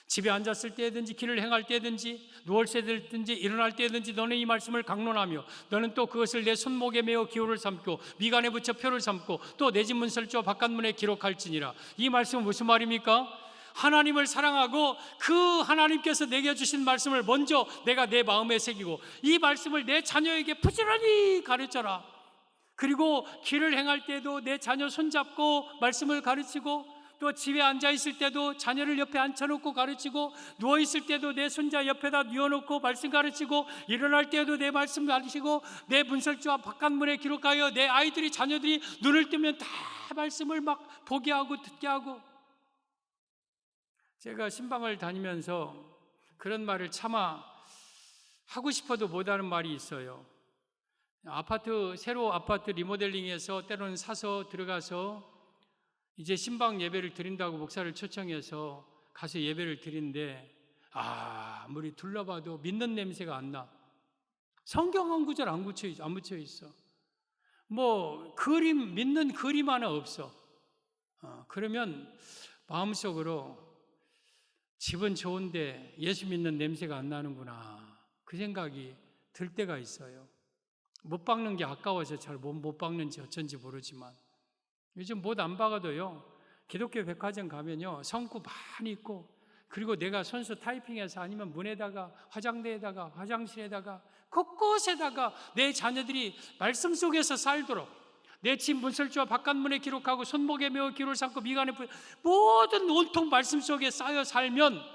집에 앉았을 때든지 길을 행할 때든지 누울 때든지 일어날 때든지 너는 이 말씀을 강론하며 너는 또 그것을 내 손목에 메어 기호를 삼고 미간에 붙여 표를 삼고 또 내 집 문설주와 바깥문에 기록할지니라. 이 말씀은 무슨 말입니까? 하나님을 사랑하고 그 하나님께서 내게 주신 말씀을 먼저 내가 내 마음에 새기고 이 말씀을 내 자녀에게 부지런히 가르쳐라. 그리고 길을 행할 때도 내 자녀 손잡고 말씀을 가르치고, 또 집에 앉아 있을 때도 자녀를 옆에 앉혀놓고 가르치고, 누워 있을 때도 내 손자 옆에다 뉘어놓고 말씀 가르치고, 일어날 때도 내 말씀 가르치고, 내 문설주와 바깥문에 기록하여 내 아이들이, 자녀들이 눈을 뜨면 다 말씀을 막 보게 하고 듣게 하고. 제가 신방을 다니면서 그런 말을 차마 하고 싶어도 못하는 말이 있어요. 새로 아파트 리모델링해서 때로는 사서 들어가서 이제 신방 예배를 드린다고 목사를 초청해서 가서 예배를 드리는데 아무리 둘러봐도 믿는 냄새가 안 나. 성경 한 구절 안 붙여 있어. 뭐 믿는 그림 하나 없어. 그러면 마음속으로 집은 좋은데 예수 믿는 냄새가 안 나는구나, 그 생각이 들 때가 있어요. 못 박는 게 아까워서 잘 못 박는지 어쩐지 모르지만 요즘 못 안 박아도요, 기독교 백화점 가면요 성구 많이 있고, 그리고 내가 손수 타이핑해서 아니면 문에다가 화장대에다가 화장실에다가 곳곳에다가 내 자녀들이 말씀 속에서 살도록 내 집 문설주와 바깥문에 기록하고 손목에 메어 기호를 삼고 미간에 모든 온통 말씀 속에 쌓여 살면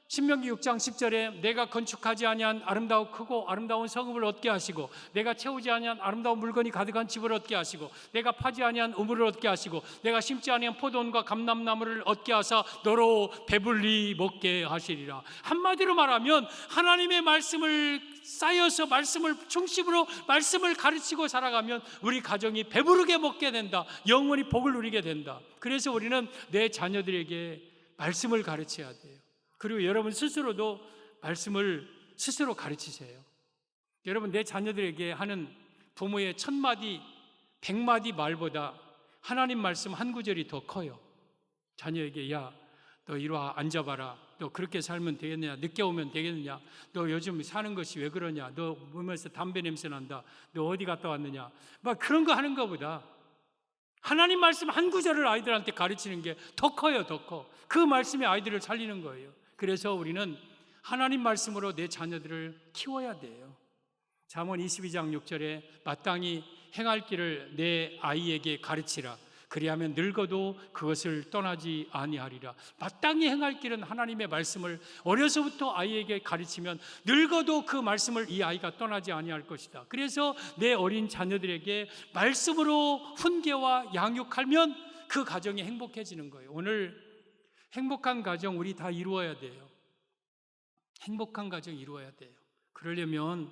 신명기 6장 10절에 내가 건축하지 아니한 아름다고 크고 아름다운 성읍을 얻게 하시고 내가 채우지 아니한 아름다운 물건이 가득한 집을 얻게 하시고 내가 파지 아니한 우물을 얻게 하시고 내가 심지 아니한 포도원과 감람나무를 얻게 하사 너로 배불리 먹게 하시리라. 한마디로 말하면 하나님의 말씀을 쌓여서 말씀을 중심으로 말씀을 가르치고 살아가면 우리 가정이 배부르게 먹게 된다. 영원히 복을 누리게 된다. 그래서 우리는 내 자녀들에게 말씀을 가르쳐야 돼요. 그리고 여러분 스스로도 말씀을 스스로 가르치세요. 여러분 내 자녀들에게 하는 부모의 1000마디 100마디 말보다 하나님 말씀 한 구절이 더 커요. 자녀에게 야, 너 이리 와 앉아봐라. 너 그렇게 살면 되겠느냐? 늦게 오면 되겠느냐? 너 요즘 사는 것이 왜 그러냐? 너 몸에서 담배 냄새 난다. 너 어디 갔다 왔느냐? 막 그런 거 하는 것보다 하나님 말씀 한 구절을 아이들한테 가르치는 게 더 커요. 더 커. 그 말씀이 아이들을 살리는 거예요. 그래서 우리는 하나님 말씀으로 내 자녀들을 키워야 돼요. 잠언 22장 6절에 마땅히 행할 길을 내 아이에게 가르치라. 그리하면 늙어도 그것을 떠나지 아니하리라. 마땅히 행할 길은 하나님의 말씀을 어려서부터 아이에게 가르치면 늙어도 그 말씀을 이 아이가 떠나지 아니할 것이다. 그래서 내 어린 자녀들에게 말씀으로 훈계와 양육하면 그 가정이 행복해지는 거예요. 오늘 행복한 가정 우리 다 이루어야 돼요. 행복한 가정 이루어야 돼요. 그러려면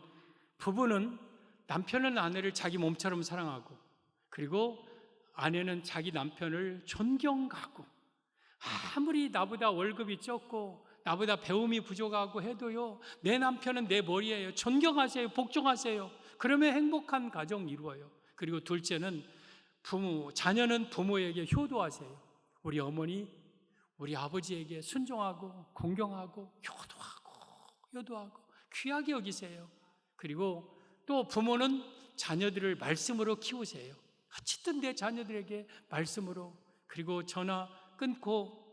부부는 남편은 아내를 자기 몸처럼 사랑하고, 그리고 아내는 자기 남편을 존경하고, 아무리 나보다 월급이 적고 나보다 배움이 부족하고 해도요, 내 남편은 내 머리예요. 존경하세요. 복종하세요. 그러면 행복한 가정 이루어요. 그리고 둘째는 자녀는 부모에게 효도하세요. 우리 어머니, 우리 아버지에게 순종하고 공경하고 효도하고 귀하게 여기세요. 그리고 또 부모는 자녀들을 말씀으로 키우세요. 어쨌든 내 자녀들에게 말씀으로, 그리고 전화 끊고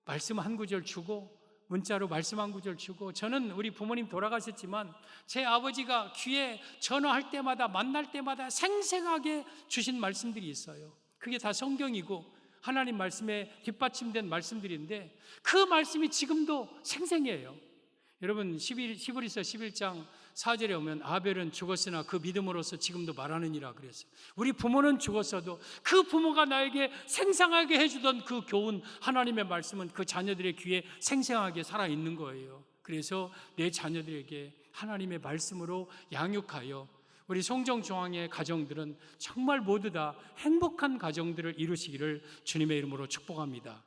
말씀 한 구절 주고, 문자로 말씀 한 구절 주고. 저는 우리 부모님 돌아가셨지만 제 아버지가 귀에 전화할 때마다 만날 때마다 생생하게 주신 말씀들이 있어요. 그게 다 성경이고 하나님 말씀에 뒷받침된 말씀들인데 그 말씀이 지금도 생생해요. 여러분, 히브리서 11장 4절에 오면 아벨은 죽었으나 그 믿음으로서 지금도 말하느니라 그랬어요. 우리 부모는 죽었어도 그 부모가 나에게 생생하게 해주던 그 교훈, 하나님의 말씀은 그 자녀들의 귀에 생생하게 살아있는 거예요. 그래서 내 자녀들에게 하나님의 말씀으로 양육하여 우리 송정중앙의 가정들은 정말 모두 다 행복한 가정들을 이루시기를 주님의 이름으로 축복합니다.